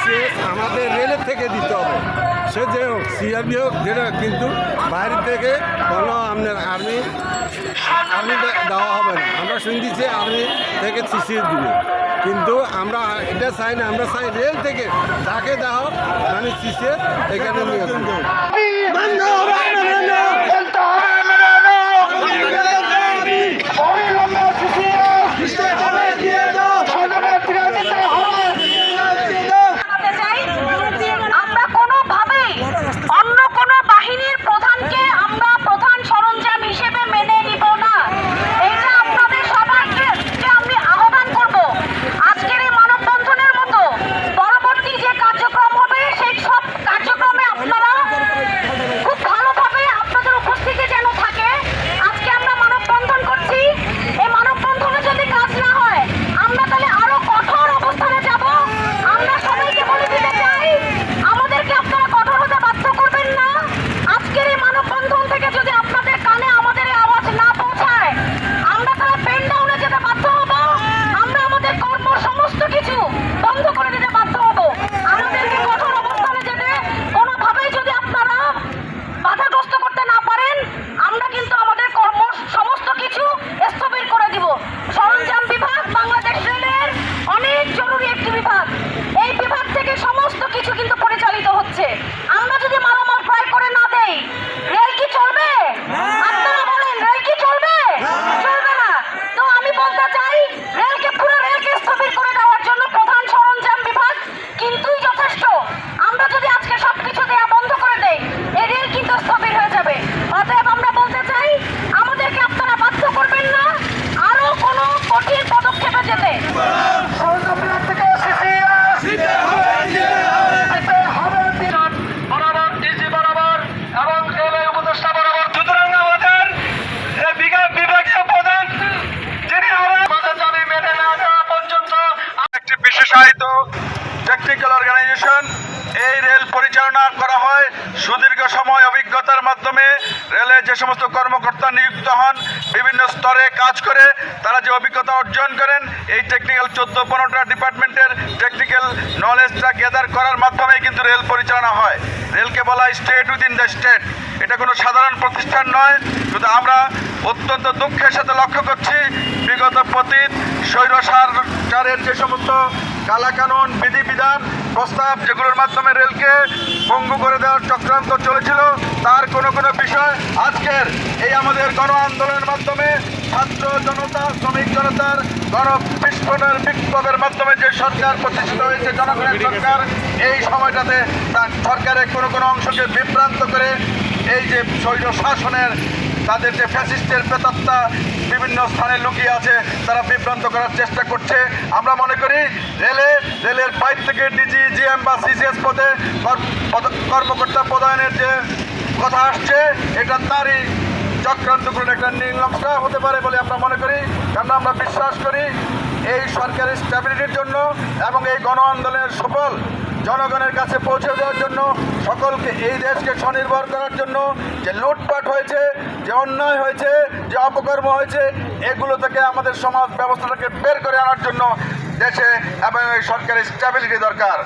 CS আমাদের রেলের থেকে দিতে হবে, সে যে হোক, সিআরবি হোক, যেটা, কিন্তু বাইরে থেকে কোনো আপনার আর্মি দেওয়া হবে না। আমরা শুনতেছি আর্মি থেকে সিসিএস দিবে, কিন্তু আমরা এটা চাই না। আমরা চাই রেল থেকে যাকে দেওয়া হোক, মানে সিসিএস এখানে নিয়ে বিশেষায়িত টেকনিক্যাল অর্গানাইজেশন এই রেল পরিচালনা করা হয় সুদীর্ঘ সময় অভিজ্ঞতার মাধ্যমে। রেলে যে সমস্ত কর্মকর্তা নিযুক্ত হন, বিভিন্ন স্তরে কাজ করে তারা যে অভিজ্ঞতা অর্জন করেন, এই টেকনিক্যাল 14-15টা ডিপার্টমেন্টের টেকনিক্যাল নলেজটা গ্যাদার করার মাধ্যমে কিন্তু রেল পরিচালনা হয়। রেলকে বলা হয় স্টেট উইদিন দ্য স্টেট। এটা কোনো সাধারণ প্রতিষ্ঠান নয়। কিন্তু আমরা অত্যন্ত দুঃখের সাথে লক্ষ্য করছি, বিগত পতিত স্বৈরশাসনের যে সমস্ত কালাকানুন, বিধিবিধান, প্রস্তাব, যেগুলোর মাধ্যমে রেলকে পঙ্গু করে দেওয়ার চক্রান্ত চলেছিল, তার কোনো বিষয় আজকের এই আমাদের গণ আন্দোলনের মাধ্যমে ছাত্র জনতা, শ্রমিক জনতার গণবিস্ফোরণের বিক্ষোভের মাধ্যমে যে সরকার প্রতিষ্ঠিত হয়েছে, জনগণের সরকার, এই সময়টাতে তার সরকারের কোনো অংশকে বিভ্রান্ত করে এই যে স্বৈর শাসনের তাদের যে ফ্যাসিস্টের প্রেতাত্মা বিভিন্ন স্থানে লুকিয়ে আছে, তারা বিভ্রান্ত করার চেষ্টা করছে। আমরা মনে করি রেলের পাইপ থেকে ডিজি, জিএম বা সিসিএস পদে কর্মকর্তা প্রদানের যে কথা আসছে, এটা তারই চক্রান্তগুলোর একটা নীলনকশা হতে পারে বলে আমরা মনে করি। কারণ আমরা বিশ্বাস করি এই সরকারের স্ট্যাবিলিটির জন্য এবং এই গণ আন্দোলনের সফল জনগণের কাছে পৌঁছে দেওয়ার জন্য, সকলকে এই দেশকে স্বনির্ভর করার জন্য যে লুটপাট হয়েছে, যে অন্যায় হয়েছে, যে অপকর্ম হয়েছে, এগুলো থেকে আমাদের সমাজ ব্যবস্থাটাকে বের করে আনার জন্য দেশে এবং এই সরকারের স্ট্যাবিলিটি দরকার।